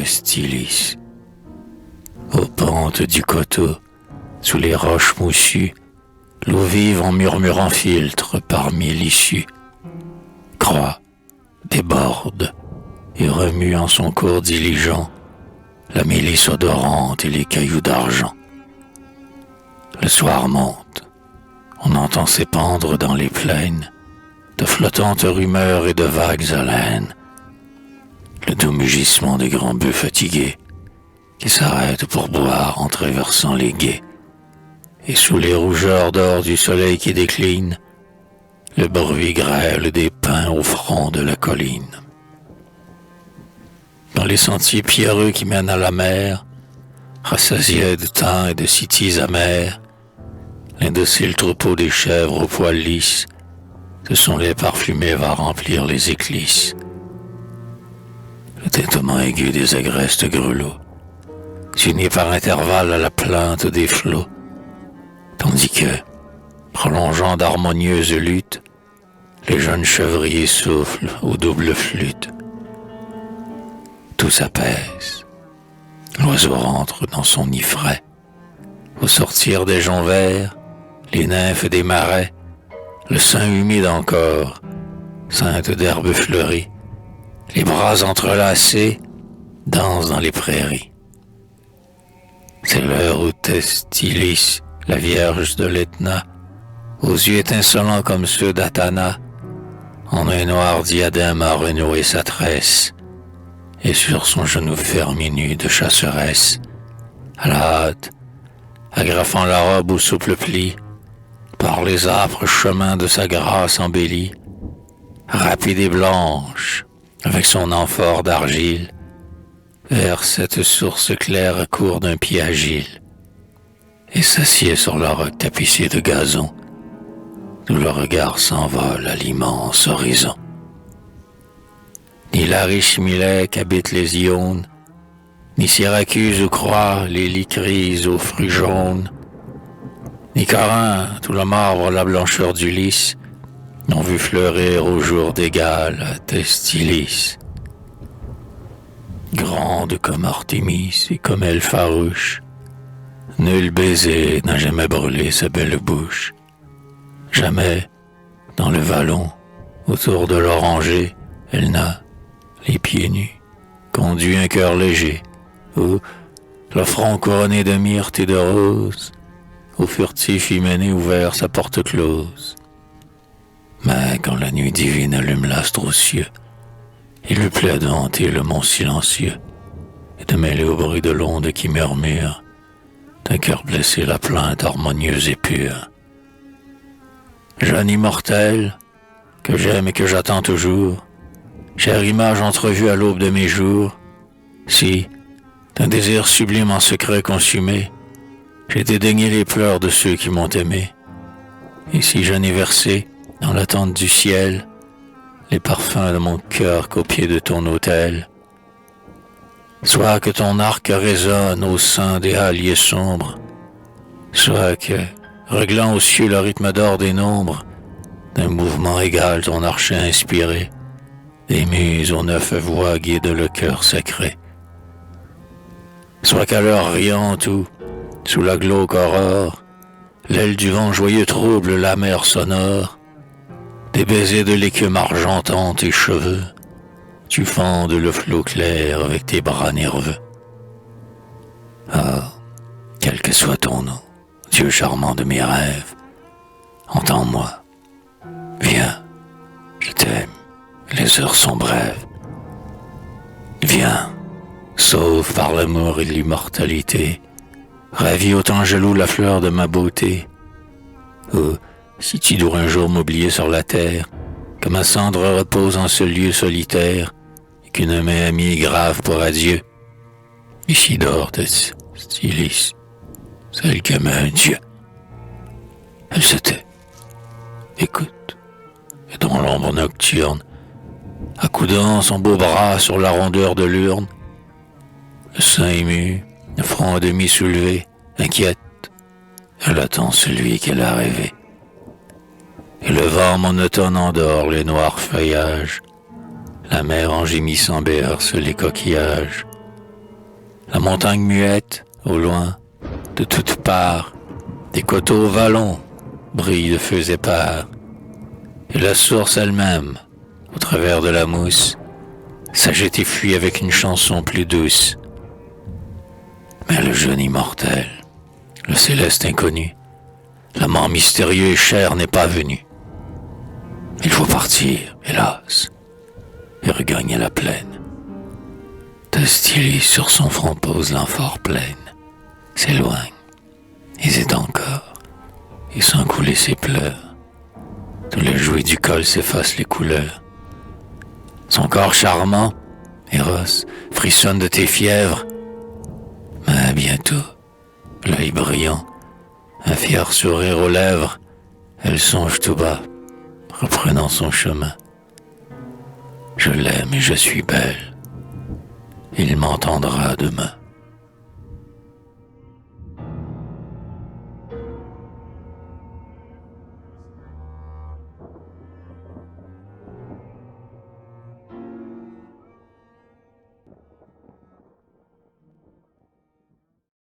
Stylis. Aux pentes du coteau, sous les roches moussues, l'eau vive en murmurant filtre parmi l'issue. Croît, déborde et remue en son cours diligent la mélisse odorante et les cailloux d'argent. Le soir monte, on entend s'épandre dans les plaines de flottantes rumeurs et de vagues haleines, le doux mugissement des grands bœufs fatigués qui s'arrêtent pour boire en traversant les gués, et sous les rougeurs d'or du soleil qui décline, le bruit grêle des pins au front de la colline. Dans les sentiers pierreux qui mènent à la mer, rassasiés de thym et de cytis amers, l'indocile troupeau des chèvres aux poils lisses, ce sont les parfumés va remplir les éclisses. Le tintement aigu des agrestes grelots s'unit par intervalles à la plainte des flots, tandis que, prolongeant d'harmonieuses luttes, les jeunes chevriers soufflent aux doubles flûtes. Tout s'apaise. L'oiseau rentre dans son nid frais. Au sortir des joncs verts, les nymphes des marais, le sein humide encore, ceinte d'herbes fleuries, les bras entrelacés, dansent dans les prairies. C'est l'heure où Stylis, la vierge de l'Etna, aux yeux étincelants comme ceux d'Athana, en un noir diadème a renoué sa tresse, et sur son genou fermé nu de chasseresse, à la hâte, agrafant la robe au souple pli, par les âpres chemins de sa grâce embellie, rapide et blanche, avec son amphore d'argile, vers cette source claire court d'un pied agile, et s'assied sur le roc tapissé de gazon, d'où le regard s'envole à l'immense horizon. Ni la riche Millet qu'habitent les Iones, ni Syracuse où croient les Lycries aux fruits jaunes, ni Corinthe où le marbre la blancheur du lys, n'ont vu fleurir au jour d'égal à Stylis. Grande comme Artémis et comme elle farouche, nul baiser n'a jamais brûlé sa belle bouche. Jamais, dans le vallon, autour de l'oranger, elle n'a, les pieds nus, conduit un cœur léger, où, le front couronné de myrte et de rose, au furtif hyménée ouvert sa porte close. Mais quand la nuit divine allume l'astre aux cieux, il lui plaît de hanter le mont silencieux et de mêler au bruit de l'onde qui murmure d'un cœur blessé la plainte harmonieuse et pure. Jeune immortel, que j'aime et que j'attends toujours, chère image entrevue à l'aube de mes jours, si, d'un désir sublime en secret consumé, j'ai dédaigné les pleurs de ceux qui m'ont aimé, et si je n'ai versé, dans l'attente du ciel, les parfums de mon cœur qu'au pied de ton autel, soit que ton arc résonne au sein des halliers sombres, soit que, réglant aux cieux le rythme d'or des nombres, d'un mouvement égal ton archet inspiré, des muses aux 9 voix guident le cœur sacré. Soit qu'à l'heure riante où, sous la glauque aurore, l'aile du vent joyeux trouble la mer sonore, des baisers de l'écume argentant tes cheveux, tu fendes le flot clair avec tes bras nerveux. Ah, quel que soit ton nom, Dieu charmant de mes rêves, entends-moi, viens, je t'aime, les heures sont brèves. Viens, sauve par l'amour et l'immortalité, ravis au temps jaloux la fleur de ma beauté. Oh, si tu dois un jour m'oublier sur la terre, que ma cendre repose en ce lieu solitaire, et qu'une main amie grave pour adieu, ici dort Stylis, celle qui aimait un Dieu. Elle se tait, écoute, et dans l'ombre nocturne, accoudant son beau bras sur la rondeur de l'urne, le sein ému, le front à demi soulevé, inquiète, elle attend celui qu'elle a rêvé. Et le vent monotone endort les noirs feuillages, la mer en gémissant berce les coquillages, La montagne muette, au loin, de toutes parts, des coteaux vallons brillent de feux épars, et la source elle-même, au travers de la mousse, s'agite et fuit avec une chanson plus douce. Mais le jeune immortel, le céleste inconnu, la mort mystérieuse et chère n'est pas venu. Il faut partir, hélas, et regagner la plaine. De Stylie sur son front pose l'amphore pleine, s'éloigne, hésite encore, et sans couler ses pleurs. De la jouée du col s'effacent les couleurs. Son corps charmant, Eros, frissonne de tes fièvres. Mais bientôt, l'œil brillant, un fier sourire aux lèvres, elle songe tout bas, reprenant son chemin. Je l'aime et je suis belle, il m'entendra demain.